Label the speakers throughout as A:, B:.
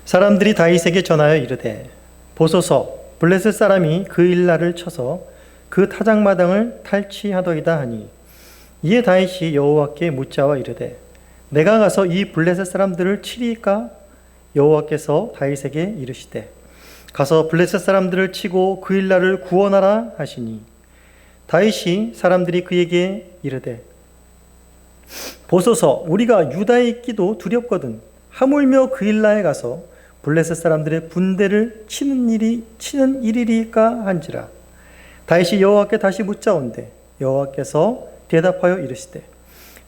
A: 사람들이 다윗에게 전하여 이르되 보소서 블레셋 사람이 그 일날을 쳐서 그 타작마당을 탈취하더이다 하니 이에 다윗이 여호와께 묻자와 이르되 내가 가서 이 블레셋 사람들을 치리까? 여호와께서 다윗에게 이르시되 가서 블레셋 사람들을 치고 그 일날을 구원하라 하시니 다윗이 사람들이 그에게 이르되 보소서 우리가 유다에 있기도 두렵거든 하물며 그 일날에 가서 블레셋 사람들의 군대를 치는 일이리까 한지라. 다윗이 여호와께 다시 묻자온대 여호와께서 대답하여 이르시되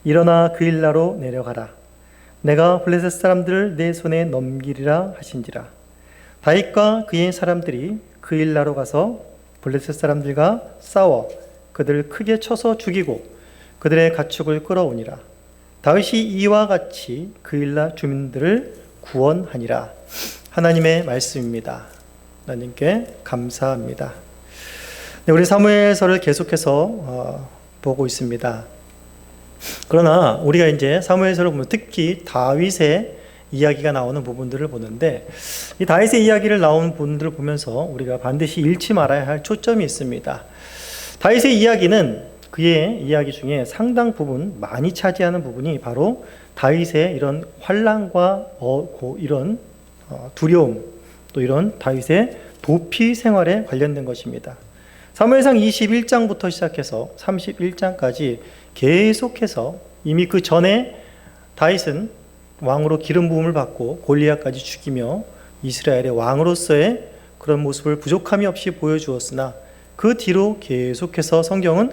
A: 일어나 그 일나로 내려가라. 내가 블레셋 사람들을 내 손에 넘기리라 하신지라. 다윗과 그의 사람들이 그 일나로 가서 블레셋 사람들과 싸워 그들을 크게 쳐서 죽이고 그들의 가축을 끌어오니라. 다윗이 이와 같이 그 일나 주민들을 구원하니라. 하나님의 말씀입니다. 하나님께 감사합니다. 네, 우리 사무엘서를 계속해서 보고 있습니다. 그러나 우리가 이제 사무엘서를 보면 특히 다윗의 이야기가 나오는 부분들을 보는데 이 다윗의 이야기를 나오는 부분들을 보면서 우리가 반드시 잃지 말아야 할 초점이 있습니다. 다윗의 이야기는 그의 이야기 중에 상당 부분 많이 차지하는 부분이 바로 다윗의 이런 환난과 이런 두려움 또 이런 다윗의 도피 생활에 관련된 것입니다. 사무엘상 21장부터 시작해서 31장까지 계속해서 이미 그 전에 다윗은 왕으로 기름 부음을 받고 골리앗까지 죽이며 이스라엘의 왕으로서의 그런 모습을 부족함이 없이 보여주었으나 그 뒤로 계속해서 성경은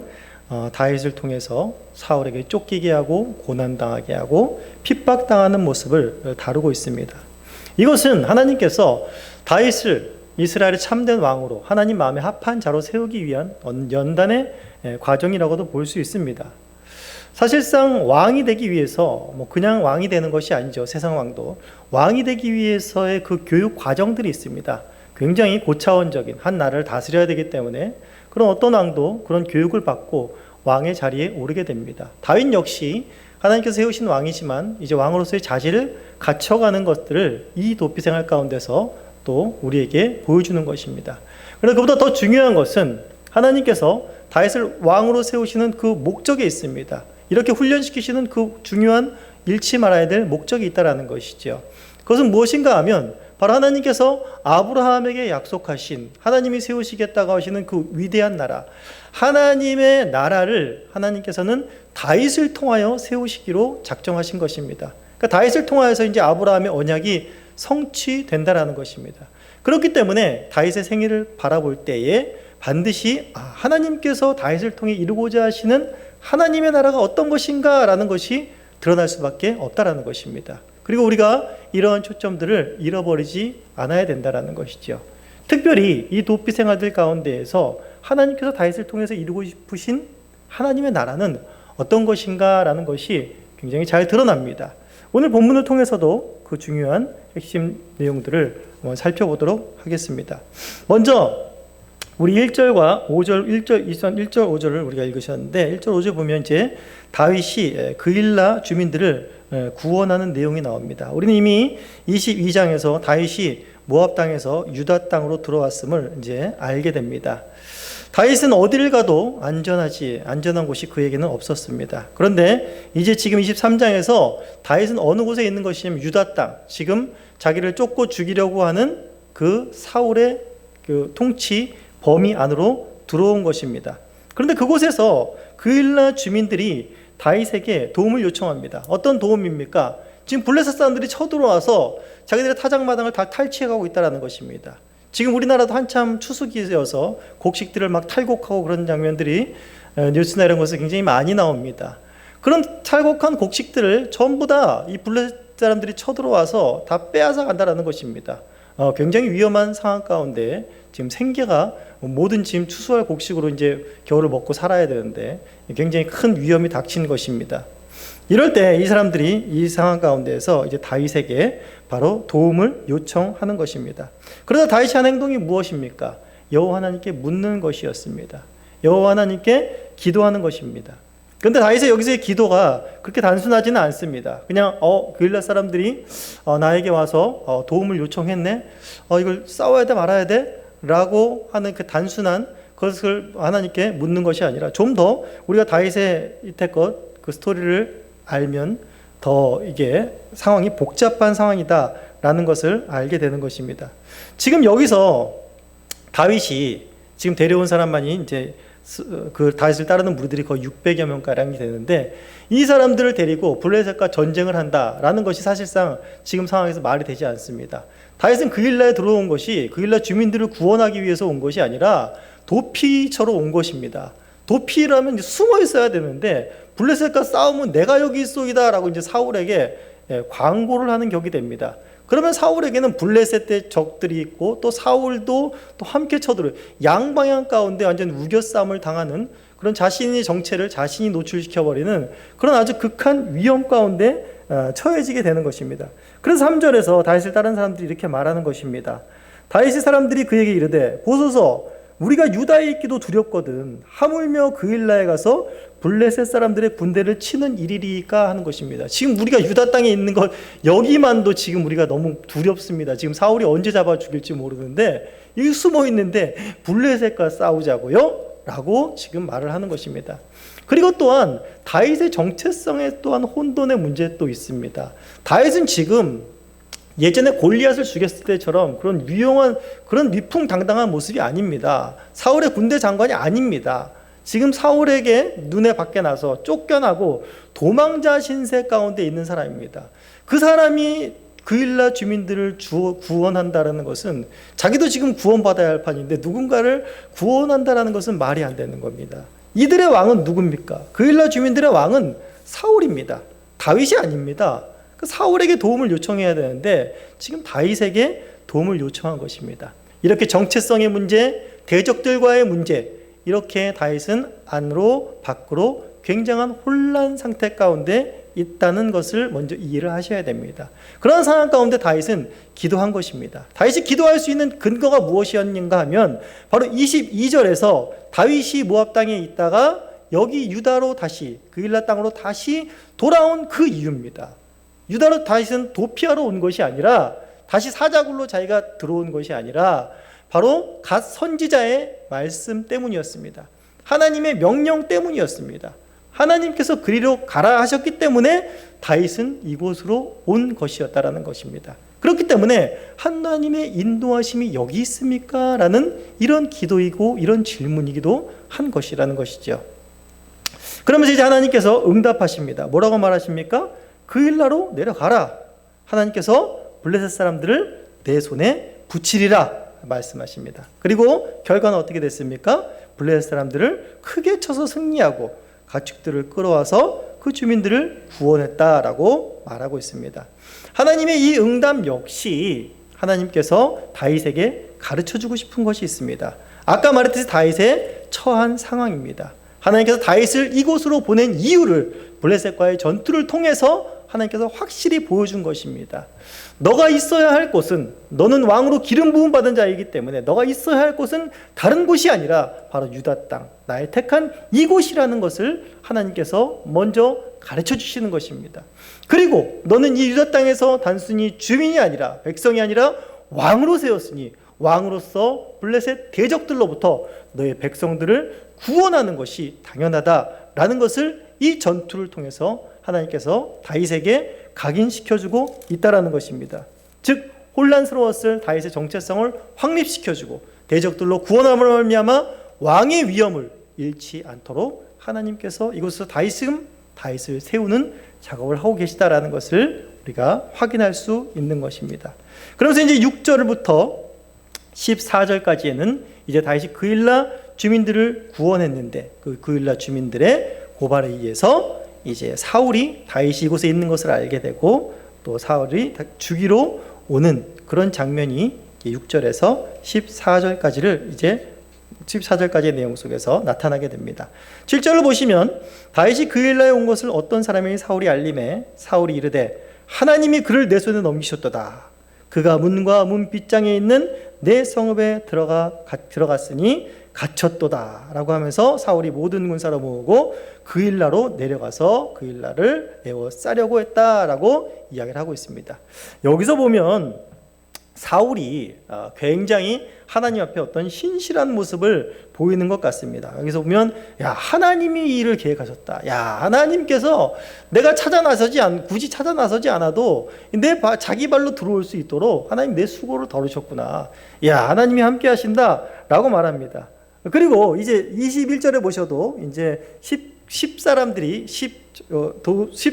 A: 다윗을 통해서 사울에게 쫓기게 하고 고난당하게 하고 핍박당하는 모습을 다루고 있습니다. 이것은 하나님께서 다윗을 이스라엘의 참된 왕으로 하나님 마음에 합한 자로 세우기 위한 연단의 과정이라고도 볼 수 있습니다. 사실상 왕이 되기 위해서 그냥 왕이 되는 것이 아니죠. 세상 왕도 왕이 되기 위해서의 그 교육 과정들이 있습니다. 굉장히 고차원적인 한 나라를 다스려야 되기 때문에 그런 어떤 왕도 그런 교육을 받고 왕의 자리에 오르게 됩니다. 다윗 역시 하나님께서 세우신 왕이지만 이제 왕으로서의 자질을 갖춰가는 것들을 이 도피 생활 가운데서 또 우리에게 보여주는 것입니다. 그런데 그보다 더 중요한 것은 하나님께서 다윗을 왕으로 세우시는 그 목적에 있습니다. 이렇게 훈련시키시는 그 중요한 잃지 말아야 될 목적이 있다는 것이죠. 그것은 무엇인가 하면 바로 하나님께서 아브라함에게 약속하신 하나님이 세우시겠다고 하시는 그 위대한 나라 하나님의 나라를 하나님께서는 다윗을 통하여 세우시기로 작정하신 것입니다. 그러니까 다윗을 통하여서 이제 아브라함의 언약이 성취된다라는 것입니다. 그렇기 때문에 다윗의 생애를 바라볼 때에 반드시 하나님께서 다윗을 통해 이루고자 하시는 하나님의 나라가 어떤 것인가 라는 것이 드러날 수밖에 없다라는 것입니다. 그리고 우리가 이러한 초점들을 잃어버리지 않아야 된다라는 것이죠. 특별히 이 도피 생활들 가운데에서 하나님께서 다윗을 통해서 이루고 싶으신 하나님의 나라는 어떤 것인가 라는 것이 굉장히 잘 드러납니다. 오늘 본문을 통해서도 그 중요한 핵심 내용들을 한번 살펴보도록 하겠습니다. 먼저 우리 1절과 5절, 1절, 5절을 우리가 읽으셨는데 1절, 5절 보면 이제 다윗이 그일라 주민들을 구원하는 내용이 나옵니다. 우리는 이미 22장에서 다윗이 모압 땅에서 유다 땅으로 들어왔음을 이제 알게 됩니다. 다윗은 어디를 가도 안전한 곳이 그에게는 없었습니다. 그런데 이제 지금 23장에서 다윗은 어느 곳에 있는 것이냐면 유다 땅, 지금 자기를 쫓고 죽이려고 하는 그 사울의 그 통치 범위 안으로 들어온 것입니다. 그런데 그곳에서 그일라 주민들이 다윗에게 도움을 요청합니다. 어떤 도움입니까? 지금 블레셋 사람들이 쳐들어와서 자기들의 타작마당을 다 탈취해가고 있다는 것입니다. 지금 우리나라도 한참 추수기여서 곡식들을 막 탈곡하고 그런 장면들이 뉴스나 이런 곳에 굉장히 많이 나옵니다. 그런 탈곡한 곡식들을 전부 다 이 블레셋 사람들이 쳐들어와서 다 빼앗아 간다는 것입니다. 굉장히 위험한 상황 가운데 지금 생계가 모든 지금 추수할 곡식으로 이제 겨울을 먹고 살아야 되는데 굉장히 큰 위험이 닥치는 것입니다. 이럴 때 이 사람들이 이 상황 가운데에서 이제 다윗에게 바로 도움을 요청하는 것입니다. 그러다 다윗이 한 행동이 무엇입니까? 여호와 하나님께 묻는 것이었습니다. 여호와 하나님께 기도하는 것입니다. 그런데 다윗의 여기서의 기도가 그렇게 단순하지는 않습니다. 그냥 그일라 사람들이 나에게 와서 도움을 요청했네. 이걸 싸워야 돼 말아야 돼? 라고 하는 그 단순한 것을 하나님께 묻는 것이 아니라 좀 더 우리가 다윗의 이때껏 그 스토리를 알면 더 이게 상황이 복잡한 상황이다라는 것을 알게 되는 것입니다. 지금 여기서 다윗이 지금 데려온 사람만이 이제 그 다윗을 따르는 무리들이 거의 600여 명가량이 되는데, 이 사람들을 데리고 블레셋과 전쟁을 한다라는 것이 사실상 지금 상황에서 말이 되지 않습니다. 다윗은 그일라에 들어온 것이 그일라 주민들을 구원하기 위해서 온 것이 아니라 도피처로 온 것입니다. 도피라면 숨어 있어야 되는데 블레셋과 싸우면 내가 여기 있소이다 라고 이제 사울에게 광고를 하는 격이 됩니다. 그러면 사울에게는 블레셋의 적들이 있고 또 사울도 또 함께 쳐들어요. 양방향 가운데 완전 우겨싸움을 당하는 그런 자신의 정체를 자신이 노출시켜버리는 그런 아주 극한 위험 가운데 처해지게 되는 것입니다. 그래서 3절에서 다윗을 따른 사람들이 이렇게 말하는 것입니다. 다윗의 사람들이 그에게 이르되 보소서 우리가 유다에 있기도 두렵거든 하물며 그일라에 가서 블레셋 사람들의 군대를 치는 일이리까 하는 것입니다. 지금 우리가 유다 땅에 있는 것 여기만도 지금 우리가 너무 두렵습니다. 지금 사울이 언제 잡아 죽일지 모르는데 여기 숨어 있는데 블레셋과 싸우자고요? 라고 지금 말을 하는 것입니다. 그리고 또한 다윗의 정체성에 또한 혼돈의 문제 또 있습니다. 다윗은 지금 예전에 골리앗을 죽였을 때처럼 그런 유용한 그런 위풍당당한 모습이 아닙니다. 사울의 군대 장관이 아닙니다. 지금 사울에게 눈에 밖에 나서 쫓겨나고 도망자 신세 가운데 있는 사람입니다. 그 사람이 그일라 주민들을 구원한다라는 것은 자기도 지금 구원받아야 할 판인데 누군가를 구원한다라는 것은 말이 안 되는 겁니다. 이들의 왕은 누굽니까? 그일라 주민들의 왕은 사울입니다. 다윗이 아닙니다. 사울에게 도움을 요청해야 되는데 지금 다윗에게 도움을 요청한 것입니다. 이렇게 정체성의 문제, 대적들과의 문제, 이렇게 다윗은 안으로 밖으로 굉장한 혼란 상태 가운데 있다는 것을 먼저 이해를 하셔야 됩니다. 그런 상황 가운데 다윗은 기도한 것입니다. 다윗이 기도할 수 있는 근거가 무엇이었는가 하면 바로 22절에서 다윗이 모압 땅에 있다가 여기 유다로 다시 그일라 땅으로 다시 돌아온 그 이유입니다. 유다로 다윗은 도피하러 온 것이 아니라 다시 사자굴로 자기가 들어온 것이 아니라 바로 갓 선지자의 말씀 때문이었습니다. 하나님의 명령 때문이었습니다. 하나님께서 그리로 가라 하셨기 때문에 다윗은 이곳으로 온 것이었다라는 것입니다. 그렇기 때문에 하나님의 인도하심이 여기 있습니까? 라는 이런 기도이고 이런 질문이기도 한 것이라는 것이죠. 그러면서 이제 하나님께서 응답하십니다. 뭐라고 말하십니까? 그일라로 내려가라. 하나님께서 블레셋 사람들을 내 손에 붙이리라 말씀하십니다. 그리고 결과는 어떻게 됐습니까? 블레셋 사람들을 크게 쳐서 승리하고 가축들을 끌어와서 그 주민들을 구원했다라고 말하고 있습니다. 하나님의 이 응답 역시 하나님께서 다윗에게 가르쳐주고 싶은 것이 있습니다. 아까 말했듯이 다윗의 처한 상황입니다. 하나님께서 다윗을 이곳으로 보낸 이유를 블레셋과의 전투를 통해서 하나님께서 확실히 보여준 것입니다. 너가 있어야 할 곳은, 너는 왕으로 기름 부음 받은 자이기 때문에 너가 있어야 할 곳은 다른 곳이 아니라 바로 유다 땅, 나의 택한 이곳이라는 것을 하나님께서 먼저 가르쳐 주시는 것입니다. 그리고 너는 이 유다 땅에서 단순히 주민이 아니라 백성이 아니라 왕으로 세웠으니 왕으로서 블레셋 대적들로부터 너의 백성들을 구원하는 것이 당연하다라는 것을 이 전투를 통해서 하나님께서 다윗에게 각인시켜주고 있다라는 것입니다. 즉 혼란스러웠을 다윗의 정체성을 확립시켜주고 대적들로 구원함을 말미암아 왕의 위엄을 잃지 않도록 하나님께서 이곳에서 다윗을 세우는 작업을 하고 계시다라는 것을 우리가 확인할 수 있는 것입니다. 그러면서 이제 6절부터 14절까지에는 이제 다윗이 그일라 주민들을 구원했는데 그 그일라 주민들의 고발에 의해서 이제 사울이 다윗이 이곳에 있는 것을 알게 되고 또 사울이 죽이러 오는 그런 장면이 6절에서 14절까지를 이제 14절까지의 내용 속에서 나타나게 됩니다. 7절을 보시면 다윗이 그일라에 온 것을 어떤 사람이 사울이 알림해 사울이 이르되 하나님이 그를 내 손에 넘기셨도다. 그가 문과 문 빗장에 있는 내 성읍에 들어갔으니 갇혔도다 라고 하면서 사울이 모든 군사를 모으고 그일라로 내려가서 그일라를 에워싸려고 했다라고 이야기를 하고 있습니다. 여기서 보면 사울이 굉장히 하나님 앞에 어떤 신실한 모습을 보이는 것 같습니다. 여기서 보면 하나님이 이 일을 계획하셨다. 하나님께서 내가 굳이 찾아 나서지 않아도 자기 발로 들어올 수 있도록 하나님 내 수고를 덜으셨구나. 하나님이 함께 하신다 라고 말합니다. 그리고 이제 21절에 보셔도 이제 10 사람들이 10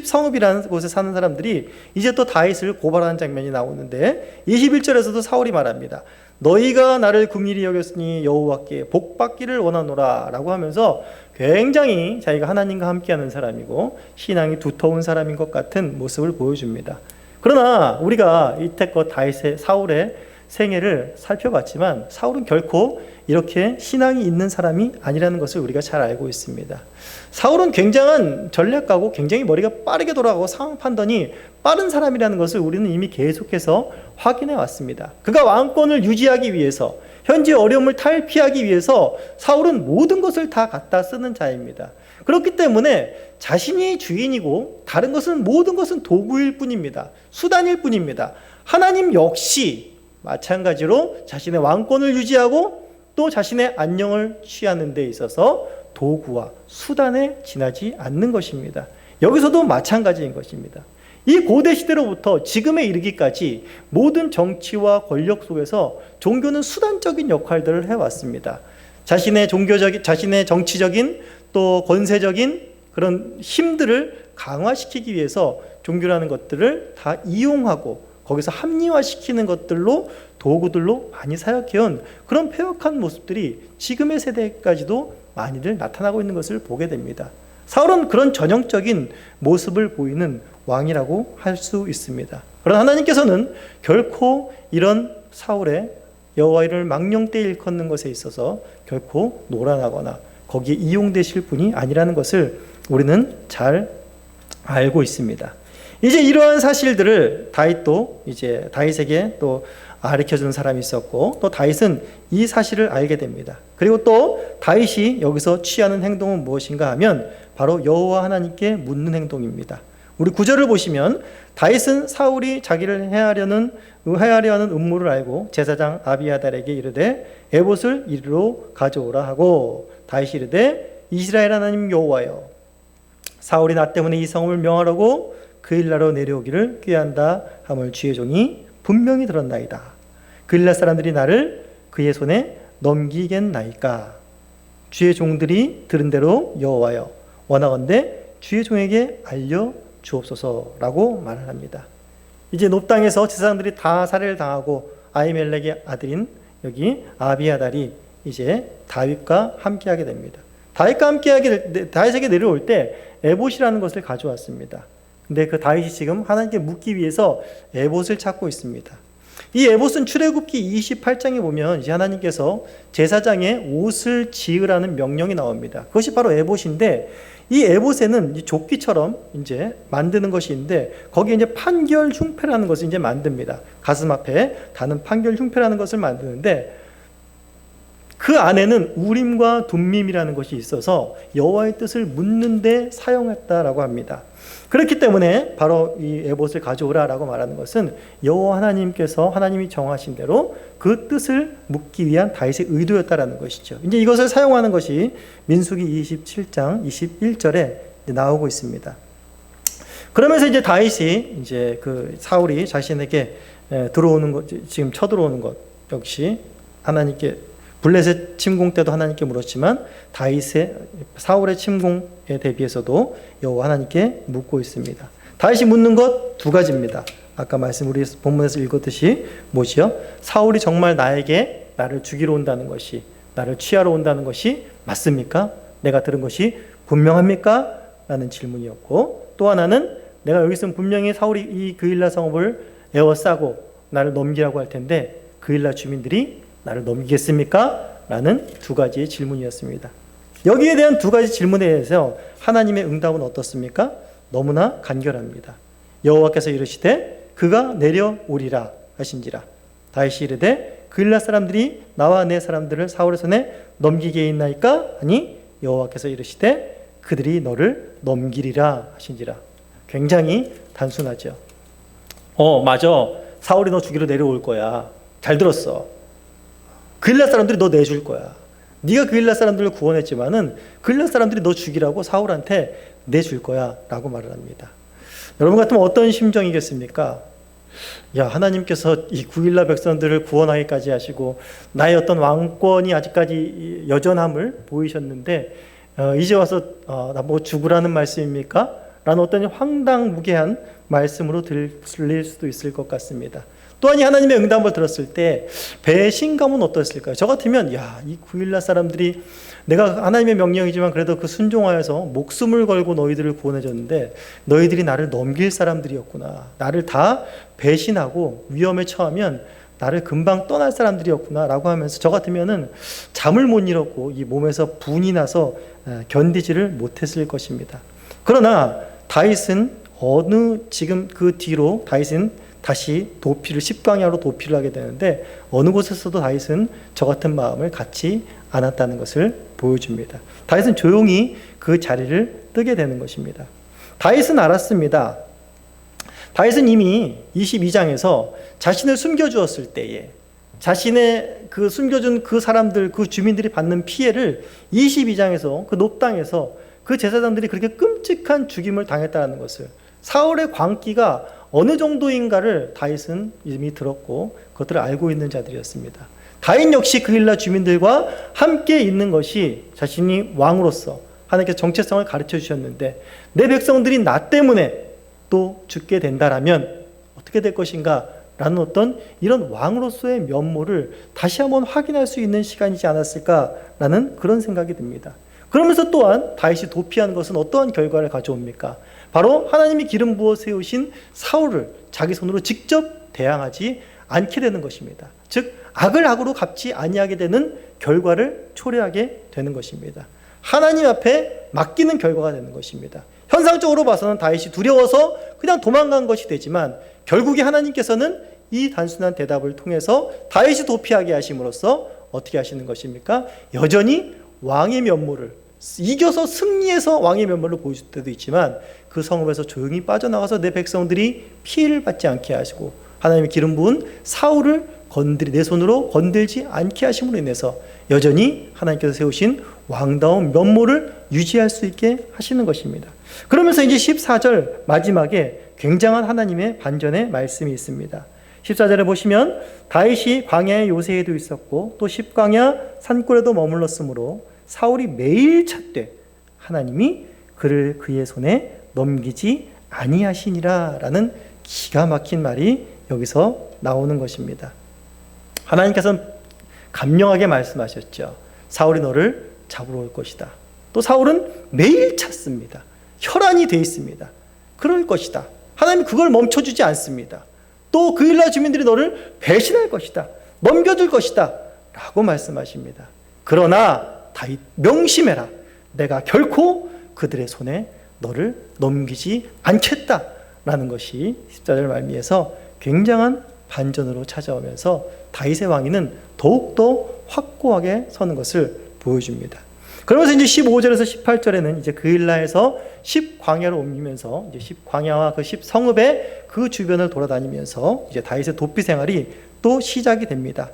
A: 성읍이라는 곳에 사는 사람들이 이제 또 다윗을 고발하는 장면이 나오는데 21절에서도 사울이 말합니다. 너희가 나를 긍휼히 여겼으니 여호와께 복 받기를 원하노라 라고 하면서 굉장히 자기가 하나님과 함께하는 사람이고 신앙이 두터운 사람인 것 같은 모습을 보여줍니다. 그러나 우리가 이때껏 사울의 생애를 살펴봤지만 사울은 결코 이렇게 신앙이 있는 사람이 아니라는 것을 우리가 잘 알고 있습니다. 사울은 굉장한 전략가고 굉장히 머리가 빠르게 돌아가고 상황 판단이 빠른 사람이라는 것을 우리는 이미 계속해서 확인해 왔습니다. 그가 왕권을 유지하기 위해서, 현재 어려움을 탈피하기 위해서 사울은 모든 것을 다 갖다 쓰는 자입니다. 그렇기 때문에 자신이 주인이고 다른 것은 모든 것은 도구일 뿐입니다. 수단일 뿐입니다. 하나님 역시 마찬가지로 자신의 왕권을 유지하고 또 자신의 안녕을 취하는 데 있어서 도구와 수단에 지나지 않는 것입니다. 여기서도 마찬가지인 것입니다. 이 고대 시대로부터 지금에 이르기까지 모든 정치와 권력 속에서 종교는 수단적인 역할들을 해왔습니다. 자신의 정치적인 또 권세적인 그런 힘들을 강화시키기 위해서 종교라는 것들을 다 이용하고 거기서 합리화시키는 것들로 도구들로 많이 사역해온 그런 폐역한 모습들이 지금의 세대까지도 많이들 나타나고 있는 것을 보게 됩니다. 사울은 그런 전형적인 모습을 보이는 왕이라고 할 수 있습니다. 그러나 하나님께서는 결코 이런 사울의 여호와 이름을 망령되이 일컫는 것에 있어서 결코 노란하거나 거기에 이용되실 분이 아니라는 것을 우리는 잘 알고 있습니다. 이제 이러한 사실들을 다윗에게 또 가르쳐주는 사람이 있었고 또 다윗은 이 사실을 알게 됩니다. 그리고 또 다윗이 여기서 취하는 행동은 무엇인가 하면 바로 여호와 하나님께 묻는 행동입니다. 우리 9절을 보시면 다윗은 사울이 자기를 해하려 하는 음모를 알고 제사장 아비아달에게 이르되 에봇을 이리로 가져오라 하고 다윗이 이르되 이스라엘 하나님 여호와여 사울이 나 때문에 이 성을 명하라고 그일라로 내려오기를 꾀한다 함을 주의 종이 분명히 들었나이다. 그일라 사람들이 나를 그의 손에 넘기겠나이까. 주의 종들이 들은 대로 여호와여 원하건대 주의 종에게 알려 주옵소서라고 말을 합니다. 이제 놋 땅에서 제사장들이 다 살해를 당하고 아히멜렉의 아들인 여기 아비아달이 이제 다윗과 함께하게 됩니다. 다윗에게 내려올 때 에봇이라는 것을 가져왔습니다. 근데 그 다윗이 지금 하나님께 묻기 위해서 에봇을 찾고 있습니다. 이 에봇은 출애굽기 28장에 보면 이제 하나님께서 제사장의 옷을 지으라는 명령이 나옵니다. 그것이 바로 에봇인데 이 에봇에는 조끼처럼 이제 만드는 것이 있는데 거기에 이제 판결 흉패라는 것을 이제 만듭니다. 가슴 앞에 다는 판결 흉패라는 것을 만드는데 그 안에는 우림과 둠밈이라는 것이 있어서 여호와의 뜻을 묻는 데 사용했다라고 합니다. 그렇기 때문에 바로 이 에봇을 가져오라라고 말하는 것은 여호와 하나님께서 하나님이 정하신 대로 그 뜻을 묻기 위한 다윗의 의도였다라는 것이죠. 이제 이것을 사용하는 것이 민수기 27장 21절에 나오고 있습니다. 그러면서 이제 다윗이 이제 그 사울이 자신에게 들어오는 것, 지금 쳐들어오는 것 역시 하나님께 블레셋 침공 때도 하나님께 물었지만 사울의 침공에 대비해서도 여호와 하나님께 묻고 있습니다. 다윗이 묻는 것 두 가지입니다. 아까 우리 본문에서 읽었듯이 뭐지요? 사울이 정말 나를 죽이러 온다는 것이, 나를 취하러 온다는 것이 맞습니까? 내가 들은 것이 분명합니까? 라는 질문이었고, 또 하나는 내가 여기서 분명히 사울이 이 그일라 성읍을 에워싸고 나를 넘기라고 할 텐데 그일라 주민들이 나를 넘기겠습니까? 라는 두 가지의 질문이었습니다. 여기에 대한 두 가지 질문에 대해서 하나님의 응답은 어떻습니까? 너무나 간결합니다. 여호와께서 이르시되 그가 내려오리라 하신지라. 다윗이 이르되 그일라 사람들이 나와 내 사람들을 사울의 손에 넘기게 있나이까? 아니 여호와께서 이르시되 그들이 너를 넘기리라 하신지라. 굉장히 단순하죠. 맞아. 사울이 너 죽이러 내려올 거야. 잘 들었어. 그일라 사람들이 너 내줄 거야. 네가 그일라 사람들을 구원했지만은 그일라 사람들이 너 죽이라고 사울한테 내줄 거야 라고 말을 합니다. 여러분 같으면 어떤 심정이겠습니까? 야, 하나님께서 이 구일라 백성들을 구원하기까지 하시고 나의 어떤 왕권이 아직까지 여전함을 보이셨는데 이제 와서 나보고 죽으라는 말씀입니까? 라는 어떤 황당무계한 말씀으로 들릴 수도 있을 것 같습니다. 또한 이 하나님의 응답을 들었을 때 배신감은 어떻을까요? 저 같으면 이 구일라 사람들이 내가 하나님의 명령이지만 그래도 그 순종하여서 목숨을 걸고 너희들을 구원해줬는데 너희들이 나를 넘길 사람들이었구나. 나를 다 배신하고 위험에 처하면 나를 금방 떠날 사람들이었구나 라고 하면서 저 같으면은 잠을 못 이뤘고 이 몸에서 분이 나서 견디지를 못했을 것입니다. 그러나 다윗은 지금 그 뒤로 다윗은 다시 도피를 10광야로 도피를 하게 되는데 어느 곳에서도 다윗은 저 같은 마음을 갖지 않았다는 것을 보여줍니다. 다윗은 조용히 그 자리를 뜨게 되는 것입니다. 다윗은 알았습니다. 다윗은 이미 22장에서 자신을 숨겨주었을 때에 자신의 그 숨겨준 그 사람들, 그 주민들이 받는 피해를 22장에서 그 놋당에서 그 제사장들이 그렇게 끔찍한 죽임을 당했다는 것을, 사울의 광기가 어느 정도인가를 다윗은 이미 들었고 그것들을 알고 있는 자들이었습니다. 다윗 역시 그일라 주민들과 함께 있는 것이 자신이 왕으로서 하나님께서 정체성을 가르쳐 주셨는데 내 백성들이 나 때문에 또 죽게 된다라면 어떻게 될 것인가 라는 어떤 이런 왕으로서의 면모를 다시 한번 확인할 수 있는 시간이지 않았을까라는 그런 생각이 듭니다. 그러면서 또한 다윗이 도피하는 것은 어떠한 결과를 가져옵니까? 바로 하나님이 기름 부어 세우신 사울을 자기 손으로 직접 대항하지 않게 되는 것입니다. 즉 악을 악으로 갚지 아니하게 되는 결과를 초래하게 되는 것입니다. 하나님 앞에 맡기는 결과가 되는 것입니다. 현상적으로 봐서는 다윗이 두려워서 그냥 도망간 것이 되지만 결국에 하나님께서는 이 단순한 대답을 통해서 다윗이 도피하게 하심으로써 어떻게 하시는 것입니까? 여전히 왕의 면모를, 이겨서 승리해서 왕의 면모를 보여줄 때도 있지만 그 성읍에서 조용히 빠져나가서 내 백성들이 피해를 받지 않게 하시고 하나님의 기름 부은 사울을 내 손으로 건들지 않게 하심으로 인해서 여전히 하나님께서 세우신 왕다운 면모를 유지할 수 있게 하시는 것입니다. 그러면서 이제 14절 마지막에 굉장한 하나님의 반전의 말씀이 있습니다. 14절에 보시면 다윗이 광야의 요새에도 있었고 또 10광야 산골에도 머물렀으므로 사울이 매일 찾되 하나님이 그를 그의 손에 넘기지 아니하시니라 라는 기가 막힌 말이 여기서 나오는 것입니다. 하나님께서는 감명하게 말씀하셨죠. 사울이 너를 잡으러 올 것이다. 또 사울은 매일 찾습니다. 혈안이 되어 있습니다. 그럴 것이다. 하나님이 그걸 멈춰주지 않습니다. 또 그일라 주민들이 너를 배신할 것이다. 넘겨줄 것이다. 라고 말씀하십니다. 그러나 다윗 명심해라. 내가 결코 그들의 손에 너를 넘기지 않겠다. 라는 것이 14절 말미에서 굉장한 반전으로 찾아오면서 다윗의 왕위는 더욱더 확고하게 서는 것을 보여줍니다. 그러면서 이제 15절에서 18절에는 이제 그일라에서 10광야로 옮기면서 이제 10광야와 그 10성읍의 그 주변을 돌아다니면서 이제 다윗의 도피 생활이 또 시작이 됩니다.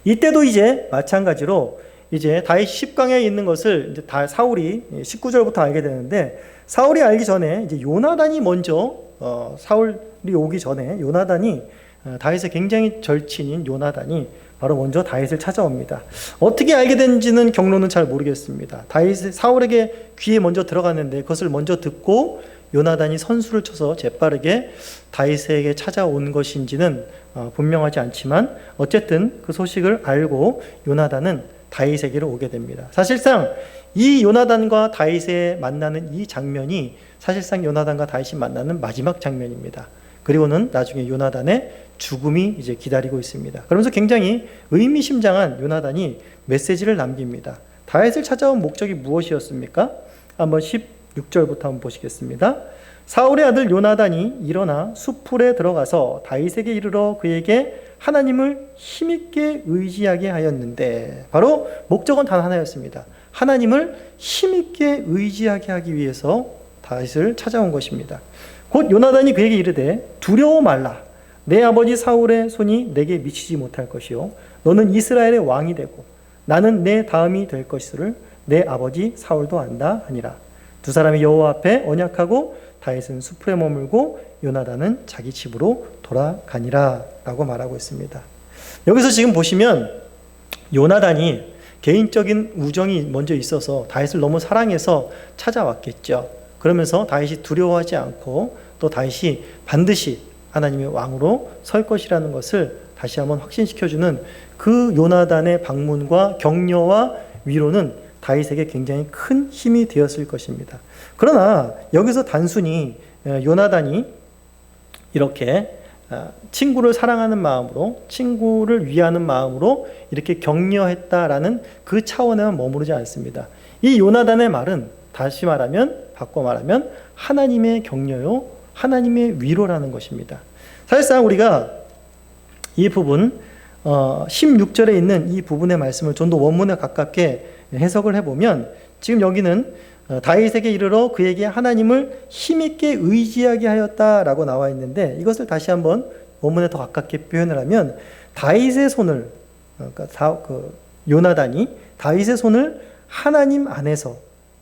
A: 이때도 이제 마찬가지로 이제 다윗이 10광야에 있는 것을 이제 다 사울이 19절부터 알게 되는데 사울이 알기 전에 이제 요나단이 먼저 사울이 오기 전에 요나단이 다윗의 굉장히 절친인 요나단이 바로 먼저 다윗을 찾아옵니다. 어떻게 알게 된지는 경로는 잘 모르겠습니다. 다윗이 사울에게 귀에 먼저 들어갔는데 그것을 먼저 듣고 요나단이 선수를 쳐서 재빠르게 다윗에게 찾아온 것인지는 분명하지 않지만 어쨌든 그 소식을 알고 요나단은 다윗에게로 오게 됩니다. 사실상 이 요나단과 다윗의 만나는 이 장면이 사실상 요나단과 다윗이 만나는 마지막 장면입니다. 그리고는 나중에 요나단의 죽음이 이제 기다리고 있습니다. 그러면서 굉장히 의미심장한 요나단이 메시지를 남깁니다. 다윗을 찾아온 목적이 무엇이었습니까? 한번 16절부터 한번 보시겠습니다. 사울의 아들 요나단이 일어나 수풀에 들어가서 다윗에게 이르러 그에게 하나님을 힘있게 의지하게 하였는데, 바로 목적은 단 하나였습니다. 하나님을 힘있게 의지하게 하기 위해서 다윗을 찾아온 것입니다. 곧 요나단이 그에게 이르되 두려워 말라. 내 아버지 사울의 손이 내게 미치지 못할 것이요 너는 이스라엘의 왕이 되고 나는 내 다음이 될 것을 내 아버지 사울도 안다 하니라. 두 사람이 여호와 앞에 언약하고 다윗은 수풀에 머물고 요나단은 자기 집으로 돌아가니라 라고 말하고 있습니다. 여기서 지금 보시면 요나단이 개인적인 우정이 먼저 있어서 다윗을 너무 사랑해서 찾아왔겠죠. 그러면서 다윗이 두려워하지 않고 또 다윗이 반드시 하나님의 왕으로 설 것이라는 것을 다시 한번 확신시켜주는 그 요나단의 방문과 격려와 위로는 다윗에게 굉장히 큰 힘이 되었을 것입니다. 그러나 여기서 단순히 요나단이 이렇게 친구를 사랑하는 마음으로, 친구를 위하는 마음으로 이렇게 격려했다라는 그 차원에만 머무르지 않습니다. 이 요나단의 말은 다시 말하면, 바꿔 말하면 하나님의 격려요, 하나님의 위로라는 것입니다. 사실상 우리가 이 부분 16절에 있는 이 부분의 말씀을 좀 더 원문에 가깝게 해석을 해보면, 지금 여기는 다윗에게 이르러 그에게 하나님을 힘있게 의지하게 하였다라고 나와 있는데, 이것을 다시 한번 원문에 더 가깝게 표현을 하면 다윗의 손을, 그러니까 요나단이 다윗의 손을 하나님 안에서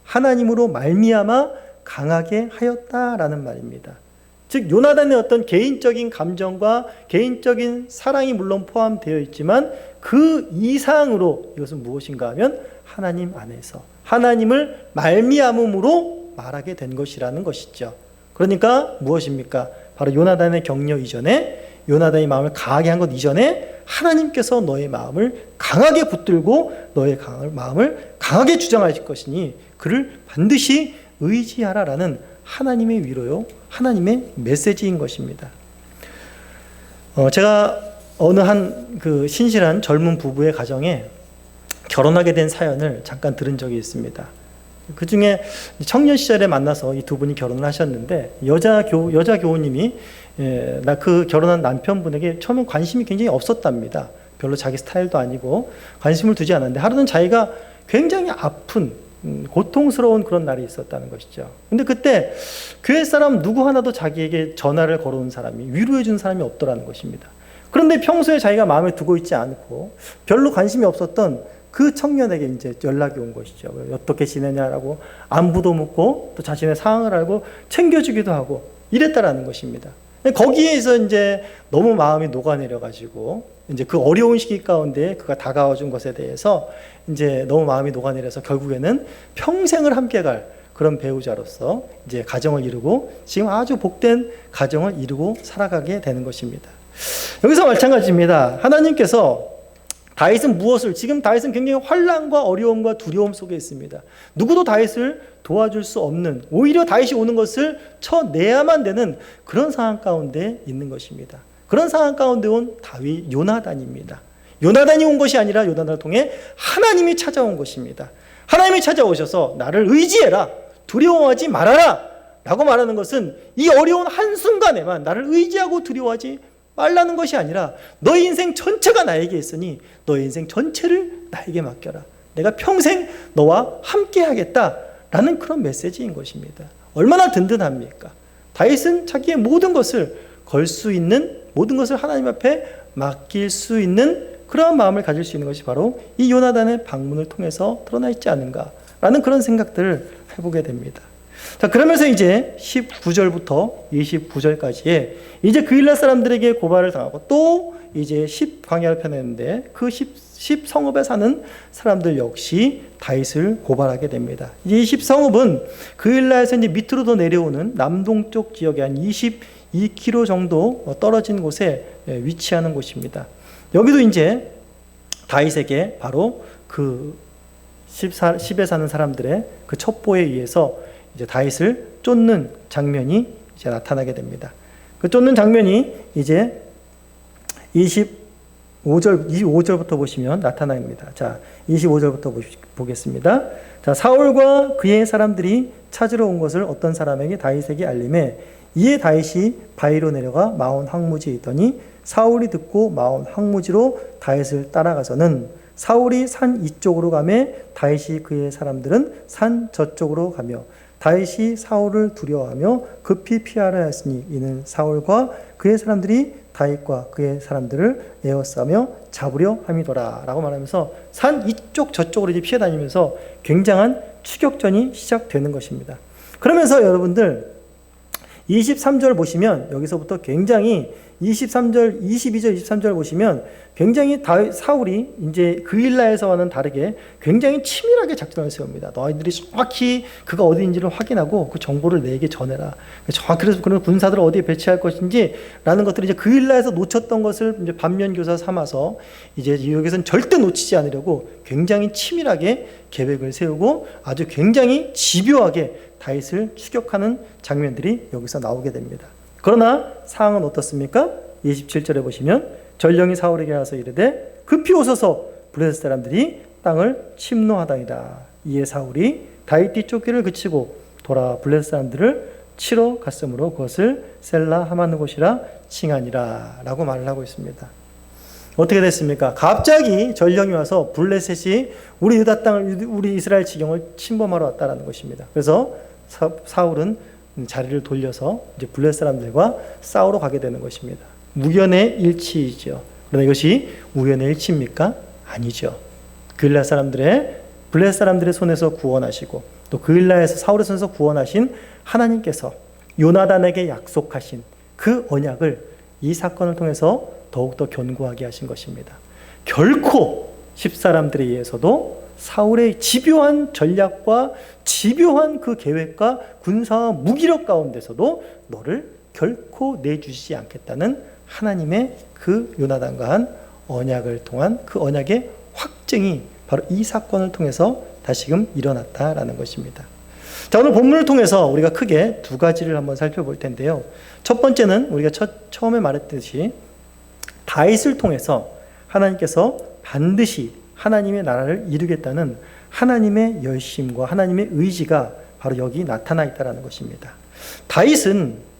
A: 하나님으로 말미암아 강하게 하였다라는 말입니다. 즉 요나단의 어떤 개인적인 감정과 개인적인 사랑이 물론 포함되어 있지만 그 이상으로 이것은 무엇인가 하면 하나님 안에서 하나님을 말미암음으로 말하게 된 것이라는 것이죠. 그러니까 무엇입니까? 바로 요나단의 격려 이전에, 요나단의 마음을 강하게 한 것 이전에 하나님께서 너의 마음을 강하게 붙들고 너의 마음을 강하게 주장하실 것이니 그를 반드시 의지하라라는 하나님의 위로요, 하나님의 메시지인 것입니다. 제가 어느 한 그 신실한 젊은 부부의 가정에 결혼하게 된 사연을 잠깐 들은 적이 있습니다. 그 중에 청년 시절에 만나서 이 두 분이 결혼을 하셨는데, 여자 교우님이 나 그 결혼한 남편분에게 처음엔 관심이 굉장히 없었답니다. 별로 자기 스타일도 아니고 관심을 두지 않았는데, 하루는 자기가 굉장히 아픈 고통스러운 그런 날이 있었다는 것이죠. 근데 그때 교회 사람 누구 하나도 자기에게 전화를 걸어온 사람이, 위로해 준 사람이 없더라는 것입니다. 그런데 평소에 자기가 마음에 두고 있지 않고 별로 관심이 없었던 그 청년에게 이제 연락이 온 것이죠. 어떻게 지내냐라고 안부도 묻고 또 자신의 상황을 알고 챙겨주기도 하고 이랬다라는 것입니다. 거기에서 이제 너무 마음이 녹아내려가지고 이제 그 어려운 시기 가운데 그가 다가와 준 것에 대해서 이제 너무 마음이 녹아내려서 결국에는 평생을 함께 갈 그런 배우자로서 이제 가정을 이루고 지금 아주 복된 가정을 이루고 살아가게 되는 것입니다. 여기서 마찬가지입니다. 하나님께서 다윗은 무엇을, 지금 다윗은 굉장히 환난과 어려움과 두려움 속에 있습니다. 누구도 다윗을 도와줄 수 없는, 오히려 다윗이 오는 것을 쳐내야만 되는 그런 상황 가운데 있는 것입니다. 그런 상황 가운데 온 다윗 요나단입니다. 요나단이 온 것이 아니라 요나단을 통해 하나님이 찾아온 것입니다. 하나님이 찾아오셔서 나를 의지해라, 두려워하지 말아라 라고 말하는 것은 이 어려운 한순간에만 나를 의지하고 두려워하지 말라는 것이 아니라 너의 인생 전체가 나에게 있으니 너의 인생 전체를 나에게 맡겨라. 내가 평생 너와 함께 하겠다라는 그런 메시지인 것입니다. 얼마나 든든합니까? 다윗은 자기의 모든 것을 걸 수 있는, 모든 것을 하나님 앞에 맡길 수 있는 그러한 마음을 가질 수 있는 것이 바로 이 요나단의 방문을 통해서 드러나 있지 않은가라는 그런 생각들을 해보게 됩니다. 자, 그러면서 이제 19절부터 29절까지에 이제 그일라 사람들에게 고발을 당하고 또 이제 10광야를 펴냈는데 그 10성읍에 사는 사람들 역시 다윗을 고발하게 됩니다. 이 10성읍은 그일라에서 이제 밑으로 더 내려오는 남동쪽 지역에 한 22km 정도 떨어진 곳에 위치하는 곳입니다. 여기도 이제 다윗에게 바로 그 10에 사는 사람들의 그 첩보에 의해서 이제 다윗을 쫓는 장면이 이제 나타나게 됩니다. 그 쫓는 장면이 이제 25절부터 보시면 나타납니다. 자, 25절부터 보겠습니다. 자, 사울과 그의 사람들이 찾으러 온 것을 어떤 사람에게 다윗에게 알림해 이에 다윗이 바위로 내려가 마온 황무지에 있더니 사울이 듣고 마온 황무지로 다윗을 따라가서는 사울이 산 이쪽으로 가매 다윗이 그의 사람들은 산 저쪽으로 가며 다윗이 사울을 두려워하며 급히 피하려 했으니 이는 사울과 그의 사람들이 다윗과 그의 사람들을 에워싸며 잡으려 함이더라 라고 말하면서 산 이쪽 저쪽으로 이제 피해 다니면서 굉장한 추격전이 시작되는 것입니다. 그러면서 여러분들 23절 보시면 여기서부터 굉장히 23절, 22절, 23절 보시면 굉장히 사울이 이제 그일라에서와는 다르게 굉장히 치밀하게 작전을 세웁니다. 너희들이 정확히 그가 어디인지를 확인하고 그 정보를 내게 전해라. 정확히 그래서 그런 군사들을 어디에 배치할 것인지 라는 것들을 이제 그일라에서 놓쳤던 것을 이제 반면교사 삼아서 이제 여기서는 절대 놓치지 않으려고 굉장히 치밀하게 계획을 세우고 아주 굉장히 집요하게 다윗을 추격하는 장면들이 여기서 나오게 됩니다. 그러나 상황은 어떻습니까? 27절에 보시면 전령이 사울에게 와서 이르되 급히 오소서 블레셋 사람들이 땅을 침노하다이다. 이에 사울이 다윗 뒤쫓기를 그치고 돌아 블레셋 사람들을 치러 갔으므로 그것을 셀라 하마느 곳이라 칭하니라 라고 말을 하고 있습니다. 어떻게 됐습니까? 갑자기 전령이 와서 블레셋이 우리 유다 땅을, 우리 이스라엘 지경을 침범하러 왔다라는 것입니다. 그래서 사울은 자리를 돌려서 이제 블레셋 사람들과 싸우러 가게 되는 것입니다. 우연의 일치이죠. 그러나 이것이 우연의 일치입니까? 아니죠. 블레셋 사람들의 손에서 구원하시고 또 그일라에서 사울의 손에서 구원하신 하나님께서 요나단에게 약속하신 그 언약을 이 사건을 통해서 더욱더 견고하게 하신 것입니다. 결코 십사람들에 의해서도 사울의 집요한 전략과 집요한 그 계획과 군사와 무기력 가운데서도 너를 결코 내주시지 않겠다는 하나님의 그 요나단과 한 언약을 통한 그 언약의 확증이 바로 이 사건을 통해서 다시금 일어났다라는 것입니다. 자, 오늘 본문을 통해서 우리가 크게 두 가지를 한번 살펴볼 텐데요. 첫 번째는 우리가 처음에 말했듯이 다윗을 통해서 하나님께서 반드시 하나님의 나라를 이루겠다는 하나님의 열심과 하나님의 의지가 바로 여기 나타나 있다는 것입니다. 다윗은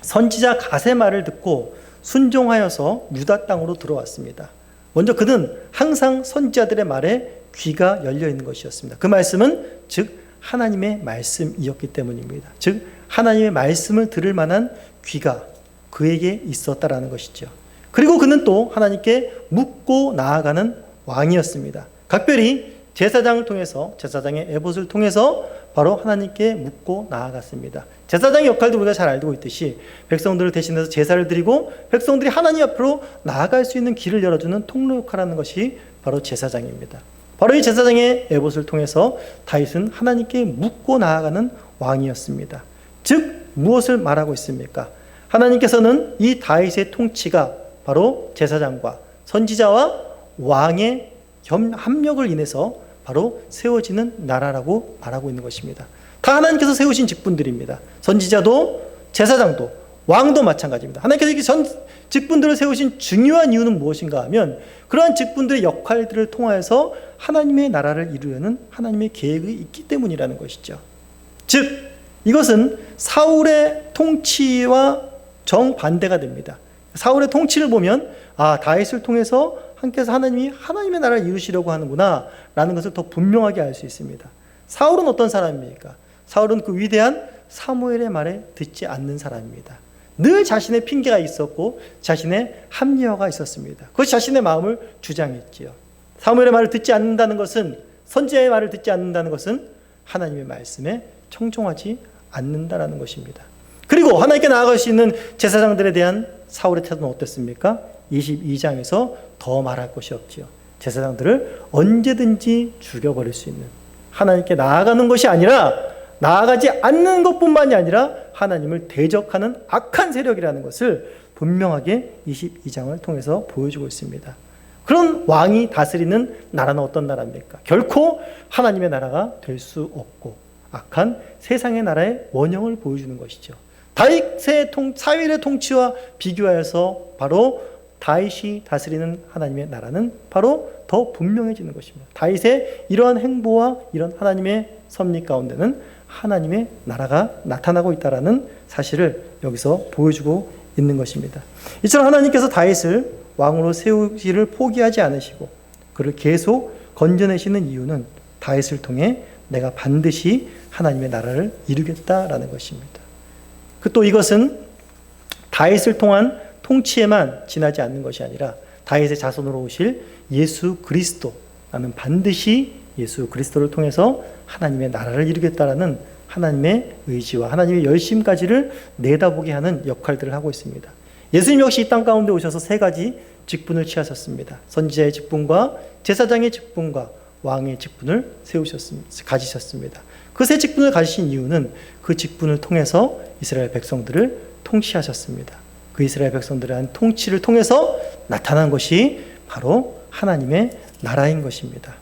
A: 선지자 갓의 말을 듣고 순종하여서 유다 땅으로 들어왔습니다. 먼저 그는 항상 선지자들의 말에 귀가 열려 있는 것이었습니다. 그 말씀은 즉 하나님의 말씀이었기 때문입니다. 즉 하나님의 말씀을 들을 만한 귀가 그에게 있었다라는 것이죠. 그리고 그는 또 하나님께 묻고 나아가는 왕이었습니다. 각별히 제사장을 통해서, 제사장의 에봇을 통해서 바로 하나님께 묻고 나아갔습니다. 제사장의 역할도 우리가 잘 알고 있듯이 백성들을 대신해서 제사를 드리고 백성들이 하나님 앞으로 나아갈 수 있는 길을 열어주는 통로 역할을 것이 바로 제사장입니다. 바로 이 제사장의 에봇을 통해서 다윗은 하나님께 묻고 나아가는 왕이었습니다. 즉 무엇을 말하고 있습니까? 하나님께서는 이 다윗의 통치가 바로 제사장과 선지자와 왕의 협력을 인해서 바로 세워지는 나라라고 말하고 있는 것입니다. 다 하나님께서 세우신 직분들입니다. 선지자도 제사장도 왕도 마찬가지입니다. 하나님께서 이렇게 직분들을 세우신 중요한 이유는 무엇인가 하면 그러한 직분들의 역할들을 통하여서 하나님의 나라를 이루려는 하나님의 계획이 있기 때문이라는 것이죠. 즉 이것은 사울의 통치와 정반대가 됩니다. 사울의 통치를 보면 다윗을 통해서 하나님께서 하나님의 나라를 이루시려고 하는구나 라는 것을 더 분명하게 알 수 있습니다. 사울은 어떤 사람입니까? 사울은 그 위대한 사무엘의 말에 듣지 않는 사람입니다. 늘 자신의 핑계가 있었고 자신의 합리화가 있었습니다. 그것이 자신의 마음을 주장했지요. 사무엘의 말을 듣지 않는다는 것은, 선지자의 말을 듣지 않는다는 것은 하나님의 말씀에 청종하지 않는다라는 것입니다. 그리고 하나님께 나아갈 수 있는 제사장들에 대한 사울의 태도는 어땠습니까? 22장에서 더 말할 것이 없지요. 제사장들을 언제든지 죽여버릴 수 있는, 하나님께 나아가는 것이 아니라 나아가지 않는 것뿐만이 아니라 하나님을 대적하는 악한 세력이라는 것을 분명하게 22장을 통해서 보여주고 있습니다. 그런 왕이 다스리는 나라는 어떤 나라입니까? 결코 하나님의 나라가 될 수 없고 악한 세상의 나라의 원형을 보여주는 것이죠. 다윗의 사울의 통치와 비교하여서 바로 다윗이 다스리는 하나님의 나라는 바로 더 분명해지는 것입니다. 다윗의 이러한 행보와 이런 하나님의 섭리 가운데는 하나님의 나라가 나타나고 있다는 사실을 여기서 보여주고 있는 것입니다. 이처럼 하나님께서 다윗을 왕으로 세우기를 포기하지 않으시고 그를 계속 건져내시는 이유는 다윗을 통해 내가 반드시 하나님의 나라를 이루겠다라는 것입니다. 또 이것은 다윗을 통한 통치에만 지나지 않는 것이 아니라 다윗의 자손으로 오실 예수 그리스도, 나는 반드시 예수 그리스도를 통해서 하나님의 나라를 이루겠다라는 하나님의 의지와 하나님의 열심까지를 내다보게 하는 역할들을 하고 있습니다. 예수님 역시 이 땅 가운데 오셔서 세 가지 직분을 취하셨습니다. 선지자의 직분과 제사장의 직분과 왕의 직분을 가지셨습니다. 그 세 직분을 가지신 이유는 그 직분을 통해서 이스라엘 백성들을 통치하셨습니다. 그 이스라엘 백성들의 한 통치를 통해서 나타난 것이 바로 하나님의 나라인 것입니다.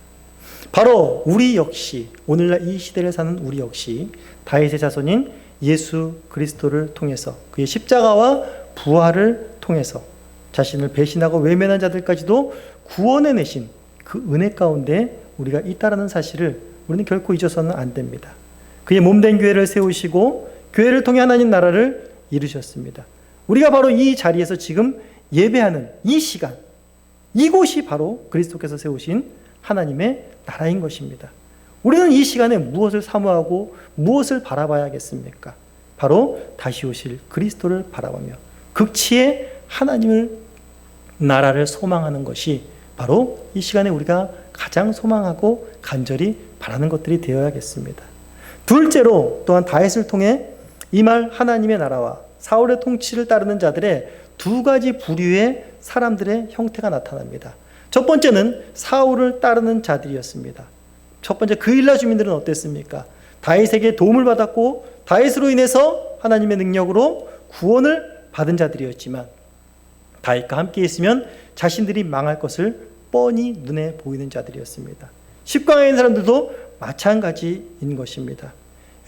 A: 바로 우리 역시, 오늘날 이 시대를 사는 우리 역시 다윗의 자손인 예수 그리스도를 통해서 그의 십자가와 부활을 통해서 자신을 배신하고 외면한 자들까지도 구원해내신 그 은혜 가운데 우리가 있다라는 사실을 우리는 결코 잊어서는 안 됩니다. 그의 몸된 교회를 세우시고 교회를 통해 하나님 나라를 이루셨습니다. 우리가 바로 이 자리에서 지금 예배하는 이 시간, 이곳이 바로 그리스도께서 세우신 하나님의 나라인 것입니다. 우리는 이 시간에 무엇을 사모하고 무엇을 바라봐야겠습니까? 바로 다시 오실 그리스도를 바라보며 극치의 하나님을 나라를 소망하는 것이 바로 이 시간에 우리가 가장 소망하고 간절히 바라는 것들이 되어야겠습니다. 둘째로 또한 다윗을 통해 임할 하나님의 나라와 사울의 통치를 따르는 자들의 두 가지 부류의 사람들의 형태가 나타납니다. 첫 번째는 사울을 따르는 자들이었습니다. 첫 번째 그일라 주민들은 어땠습니까? 다윗에게 도움을 받았고 다윗으로 인해서 하나님의 능력으로 구원을 받은 자들이었지만 다윗과 함께 있으면 자신들이 망할 것을 뻔히 눈에 보이는 자들이었습니다. 십강에 있는 사람들도 마찬가지인 것입니다.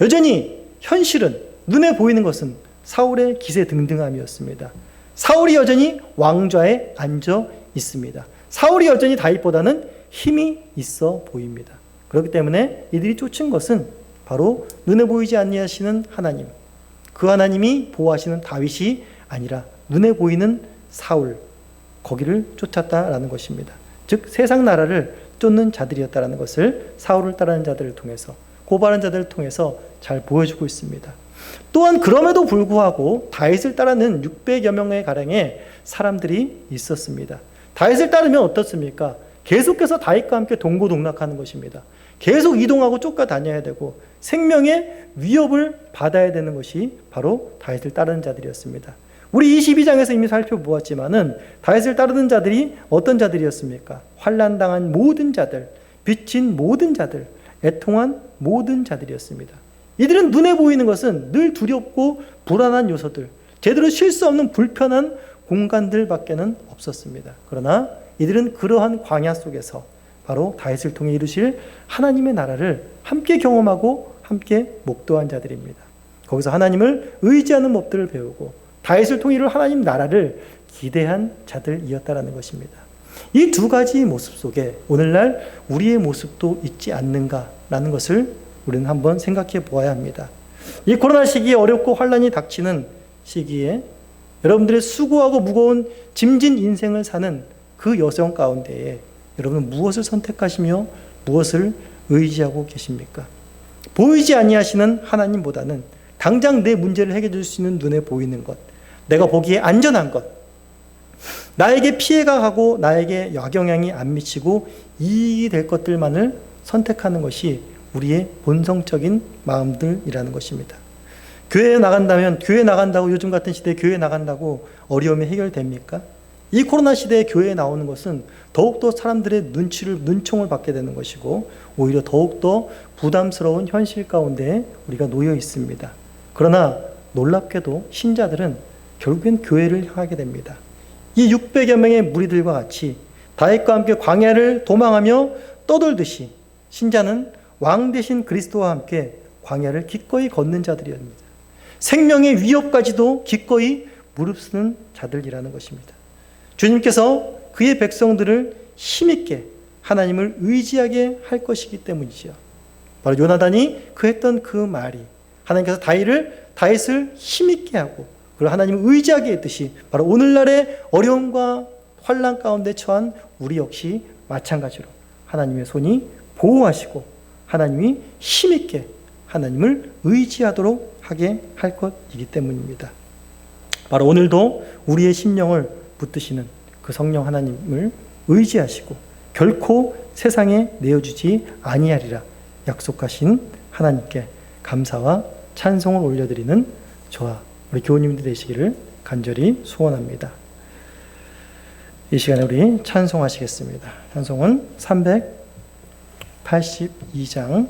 A: 여전히 현실은 눈에 보이는 것은 사울의 기세등등함이었습니다. 사울이 여전히 왕좌에 앉아 있습니다. 사울이 여전히 다윗보다는 힘이 있어 보입니다. 그렇기 때문에 이들이 쫓은 것은 바로 눈에 보이지 아니하시는 하나님, 그 하나님이 보호하시는 다윗이 아니라 눈에 보이는 사울, 거기를 쫓았다라는 것입니다. 즉 세상 나라를 쫓는 자들이었다라는 것을 사울을 따르는 자들을 통해서, 고발한 자들을 통해서 잘 보여주고 있습니다. 또한 그럼에도 불구하고 다윗을 따르는 600여 명의 가량의 사람들이 있었습니다. 다윗을 따르면 어떻습니까? 계속해서 다윗과 함께 동고동락하는 것입니다. 계속 이동하고 쫓아다녀야 되고 생명의 위협을 받아야 되는 것이 바로 다윗을 따르는 자들이었습니다. 우리 22장에서 이미 살펴보았지만은 다윗을 따르는 자들이 어떤 자들이었습니까? 환난당한 모든 자들, 빚진 모든 자들, 애통한 모든 자들이었습니다. 이들은 눈에 보이는 것은 늘 두렵고 불안한 요소들, 제대로 쉴 수 없는 불편한 공간들밖에는 없었습니다. 그러나 이들은 그러한 광야 속에서 바로 다윗을 통해 이루실 하나님의 나라를 함께 경험하고 함께 목도한 자들입니다. 거기서 하나님을 의지하는 법들을 배우고 다윗을 통해 이룰 하나님 나라를 기대한 자들이었다라는 것입니다. 이 두 가지 모습 속에 오늘날 우리의 모습도 있지 않는가라는 것을 우리는 한번 생각해 보아야 합니다. 이 코로나 시기에 어렵고 환난이 닥치는 시기에 여러분들의 수고하고 무거운 짐진 인생을 사는 그 여정 가운데에 여러분은 무엇을 선택하시며 무엇을 의지하고 계십니까? 보이지 아니하시는 하나님보다는 당장 내 문제를 해결해 줄 수 있는 눈에 보이는 것, 내가 보기에 안전한 것, 나에게 피해가 가고 나에게 악영향이 안 미치고 이익이 될 것들만을 선택하는 것이 우리의 본성적인 마음들이라는 것입니다. 교회에 나간다면 교회 나간다고 요즘 같은 시대에 교회 나간다고 어려움이 해결됩니까? 이 코로나 시대에 교회에 나오는 것은 더욱더 사람들의 눈총을 받게 되는 것이고 오히려 더욱더 부담스러운 현실 가운데 우리가 놓여 있습니다. 그러나 놀랍게도 신자들은 결국엔 교회를 향하게 됩니다. 이 600여 명의 무리들과 같이 다윗과 함께 광야를 도망하며 떠돌듯이 신자는 왕 대신 그리스도와 함께 광야를 기꺼이 걷는 자들이었습니다. 생명의 위협까지도 기꺼이 무릅쓰는 자들이라는 것입니다. 주님께서 그의 백성들을 힘있게 하나님을 의지하게 할 것이기 때문이지요. 바로 요나단이 했던 그 말이 하나님께서 다윗을 힘있게 하고 그리고 하나님을 의지하게 했듯이 바로 오늘날의 어려움과 환난 가운데 처한 우리 역시 마찬가지로 하나님의 손이 보호하시고 하나님이 힘있게 하나님을 의지하도록 하게 할 것이기 때문입니다. 바로 오늘도 우리의 심령을 붙드시는 그 성령 하나님을 의지하시고 결코 세상에 내어주지 아니하리라 약속하신 하나님께 감사와 찬송을 올려드리는 저와 우리 교우님들 되시기를 간절히 소원합니다. 이 시간에 우리 찬송하시겠습니다. 찬송은 382장